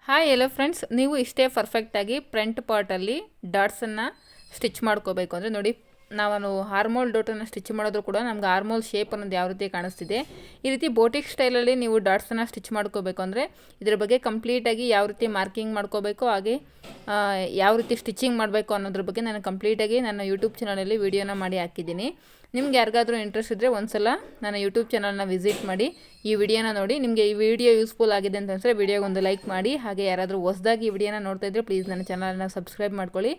Hi ಎಲ್ಲೋ friends, ನೀವು ಇಷ್ಟೇ ಪರ್ಫೆಕ್ಟಾಗಿ ಫ್ರಂಟ್ ಪಾರ್ಟಲ್ಲಿ ಡಾಟ್ಸನ್ನು ಸ್ಟಿಚ್ ಮಾಡ್ಕೋಬೇಕು ಅಂದರೆ ನೋಡಿ, ನಾವು ಹಾರ್ಮೋಲ್ ಡಾಟನ್ನು ಸ್ಟಿಚ್ ಮಾಡಿದ್ರು ಕೂಡ ನಮ್ಗೆ ಹಾರ್ಮೋಲ್ ಶೇಪ್ ಅನ್ನೋದು ಯಾವ ರೀತಿ ಕಾಣಿಸ್ತಿದೆ. ಈ ರೀತಿ ಬೋಟಿಕ್ ಸ್ಟೈಲಲ್ಲಿ ನೀವು ಡಾಟ್ಸನ್ನು ಸ್ಟಿಚ್ ಮಾಡ್ಕೋಬೇಕು ಅಂದರೆ ಇದ್ರ ಬಗ್ಗೆ ಕಂಪ್ಲೀಟಾಗಿ ಯಾವ ರೀತಿ ಮಾರ್ಕಿಂಗ್ ಮಾಡ್ಕೋಬೇಕು, ಹಾಗೆ ಯಾವ ರೀತಿ ಸ್ಟಿಚಿಂಗ್ ಮಾಡಬೇಕು ಅನ್ನೋದ್ರ ಬಗ್ಗೆ ನಾನು ಕಂಪ್ಲೀಟಾಗಿ ನನ್ನ ಯೂಟ್ಯೂಬ್ ಚಾನಲಲ್ಲಿ ವೀಡಿಯೋನ ಮಾಡಿ ಹಾಕಿದ್ದೀನಿ. ನಿಮ್ಗೆ ಯಾರಿಗಾದ್ರೂ ಇಂಟ್ರೆಸ್ಟ್ ಇದ್ದರೆ ಒಂದ್ಸಲ ನನ್ನ ಯೂಟ್ಯೂಬ್ ಚಾನಲ್ನ ವಿಸಿಟ್ ಮಾಡಿ ಈ ವಿಡಿಯೋನ ನೋಡಿ. ನಿಮಗೆ ಈ ವಿಡಿಯೋ ಯೂಸ್ಫುಲ್ ಆಗಿದೆ ಅಂತ ಅನಿಸಿದ್ರೆ ವಿಡಿಯೋಗೆ ಒಂದು ಲೈಕ್ ಮಾಡಿ. ಹಾಗೆ ಯಾರಾದರೂ ಹೊಸದಾಗಿ ಈ ವಿಡಿಯೋನ ನೋಡ್ತಾ ಇದ್ದರೆ ಪ್ಲೀಸ್ ನನ್ನ ಚಾನಲ್ನ ಸಬ್ಸ್ಕ್ರೈಬ್ ಮಾಡ್ಕೊಳ್ಳಿ.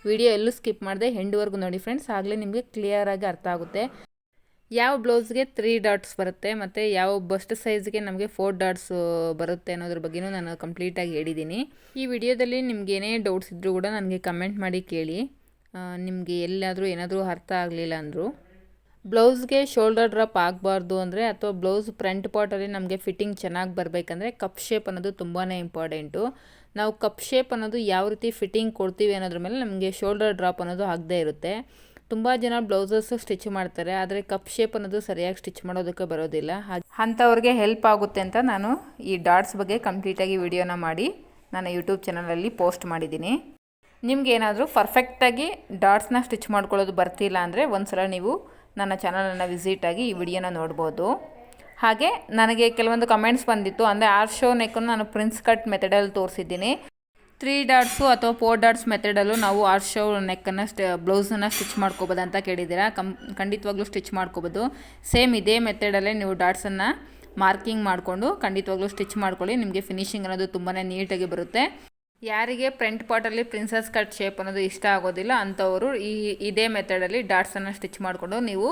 ವಿಡಿಯೋ ಎಲ್ಲೂ ಸ್ಕಿಪ್ ಮಾಡಿದೆ ಎಂಡ್ವರೆಗೂ ನೋಡಿ ಫ್ರೆಂಡ್ಸ್, ಆಗಲೇ ನಿಮಗೆ ಕ್ಲಿಯರಾಗಿ ಅರ್ಥ ಆಗುತ್ತೆ ಯಾವ ಬ್ಲೌಸ್ಗೆ 3 ಡಾಟ್ಸ್ ಬರುತ್ತೆ ಮತ್ತು ಯಾವ ಬಸ್ಟ್ ಸೈಜ್ಗೆ ನಮಗೆ 4 ಡಾಟ್ಸ್ ಬರುತ್ತೆ ಅನ್ನೋದ್ರ ಬಗ್ಗೆಯೂ ನಾನು ಕಂಪ್ಲೀಟಾಗಿ ಹೇಳಿದ್ದೀನಿ. ಈ ವಿಡಿಯೋದಲ್ಲಿ ನಿಮ್ಗೆ ಏನೇ ಡೌಟ್ಸ್ ಇದ್ದರೂ ಕೂಡ ನನಗೆ ಕಮೆಂಟ್ ಮಾಡಿ ಕೇಳಿ. ನಿಮಗೆ ಎಲ್ಲಾದರೂ ಏನಾದರೂ ಅರ್ಥ ಆಗಲಿಲ್ಲ ಅಂದರು. ಬ್ಲೌಸ್ಗೆ ಶೋಲ್ಡರ್ ಡ್ರಾಪ್ ಆಗಬಾರ್ದು ಅಂದರೆ, ಅಥವಾ ಬ್ಲೌಸ್ ಫ್ರಂಟ್ ಪಾರ್ಟಲ್ಲಿ ನಮಗೆ ಫಿಟ್ಟಿಂಗ್ ಚೆನ್ನಾಗಿ ಬರಬೇಕಂದ್ರೆ ಕಪ್ ಶೇಪ್ ಅನ್ನೋದು ತುಂಬಾ ಇಂಪಾರ್ಟೆಂಟು. ನಾವು ಕಪ್ ಶೇಪ್ ಅನ್ನೋದು ಯಾವ ರೀತಿ ಫಿಟ್ಟಿಂಗ್ ಕೊಡ್ತೀವಿ ಅನ್ನೋದ್ರ ಮೇಲೆ ನಮಗೆ ಶೋಲ್ಡರ್ ಡ್ರಾಪ್ ಅನ್ನೋದು ಆಗದೇ ಇರುತ್ತೆ. ತುಂಬ ಜನ ಬ್ಲೌಸಸ್ ಸ್ಟಿಚ್ ಮಾಡ್ತಾರೆ, ಆದರೆ ಕಪ್ ಶೇಪ್ ಅನ್ನೋದು ಸರಿಯಾಗಿ ಸ್ಟಿಚ್ ಮಾಡೋದಕ್ಕೆ ಬರೋದಿಲ್ಲ. ಅಂಥವ್ರಿಗೆ ಹೆಲ್ಪ್ ಆಗುತ್ತೆ ಅಂತ ನಾನು ಈ ಡಾಟ್ಸ್ ಬಗ್ಗೆ ಕಂಪ್ಲೀಟಾಗಿ ವಿಡಿಯೋನ ಮಾಡಿ ನಾನು ಯೂಟ್ಯೂಬ್ ಚಾನಲಲ್ಲಿ ಪೋಸ್ಟ್ ಮಾಡಿದ್ದೀನಿ. ನಿಮ್ಗೇನಾದರೂ ಪರ್ಫೆಕ್ಟಾಗಿ ಡಾಟ್ಸ್ನ ಸ್ಟಿಚ್ ಮಾಡ್ಕೊಳ್ಳೋದು ಬರ್ತಿಲ್ಲ ಅಂದರೆ ಒಂದ್ಸಲ ನೀವು ನನ್ನ ಚಾನಲನ್ನು ವಿಸಿಟ್ ಆಗಿ ಈ ವಿಡಿಯೋನ ನೋಡ್ಬೋದು. ಹಾಗೆ ನನಗೆ ಕೆಲವೊಂದು ಕಮೆಂಟ್ಸ್ ಬಂದಿತ್ತು, ಅಂದರೆ ಆರ್ಶೋ ನೆಕ್ಕನ್ನು ನಾನು ಪ್ರಿನ್ಸ್ ಕಟ್ ಮೆಥಡಲ್ಲಿ ತೋರಿಸಿದ್ದೀನಿ. 3 ಡಾಟ್ಸು ಅಥವಾ 4 ಡಾಟ್ಸ್ ಮೆಥಡಲ್ಲೂ ನಾವು ಆರ್ಶೋ ನೆಕ್ಕನ್ನು ಬ್ಲೌಸನ್ನು ಸ್ಟಿಚ್ ಮಾಡ್ಕೋಬೋದು ಅಂತ ಕೇಳಿದ್ದೀರಾ. ಖಂಡಿತವಾಗ್ಲೂ ಸ್ಟಿಚ್ ಮಾಡ್ಕೋಬೋದು. ಸೇಮ್ ಇದೇ ಮೆಥಡಲ್ಲೇ ನೀವು ಡಾಟ್ಸನ್ನು ಮಾರ್ಕಿಂಗ್ ಮಾಡಿಕೊಂಡು ಖಂಡಿತವಾಗ್ಲೂ ಸ್ಟಿಚ್ ಮಾಡ್ಕೊಳ್ಳಿ. ನಿಮಗೆ ಫಿನಿಶಿಂಗ್ ಅನ್ನೋದು ತುಂಬಾ ನೀಟಾಗಿ ಬರುತ್ತೆ. ಯಾರಿಗೆ ಫ್ರಂಟ್ ಪಾರ್ಟಲ್ಲಿ ಪ್ರಿನ್ಸಸ್ ಕಟ್ ಶೇಪ್ ಅನ್ನೋದು ಇಷ್ಟ ಆಗೋದಿಲ್ಲ ಅಂಥವರು ಇದೇ ಮೆಥಡಲ್ಲಿ ಡಾಟ್ಸನ್ನು ಸ್ಟಿಚ್ ಮಾಡಿಕೊಂಡು ನೀವು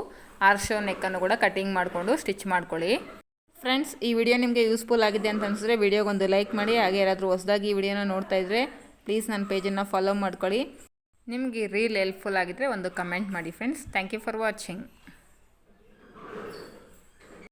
ಆರ್ಶೋ ನೆಕ್ಕನ್ನು ಕೂಡ ಕಟಿಂಗ್ ಮಾಡಿಕೊಂಡು ಸ್ಟಿಚ್ ಮಾಡ್ಕೊಳ್ಳಿ. ಫ್ರೆಂಡ್ಸ್, ಈ ವಿಡಿಯೋ ನಿಮಗೆ ಯೂಸ್ಫುಲ್ ಆಗಿದೆ ಅಂತ ಅನಿಸಿದ್ರೆ ವಿಡಿಯೋಗೊಂದು ಲೈಕ್ ಮಾಡಿ. ಹಾಗೆ ಯಾರಾದರೂ ಹೊಸದಾಗಿ ಈ ವಿಡಿಯೋನ ನೋಡ್ತಾ ಇದ್ದರೆ ಪ್ಲೀಸ್ ನನ್ನ ಪೇಜನ್ನು ಫಾಲೋ ಮಾಡ್ಕೊಳ್ಳಿ. ನಿಮಗೆ ರೀಲ್ ಹೆಲ್ಪ್ಫುಲ್ ಆಗಿದ್ದರೆ ಒಂದು ಕಮೆಂಟ್ ಮಾಡಿ friends. Thank you for watching.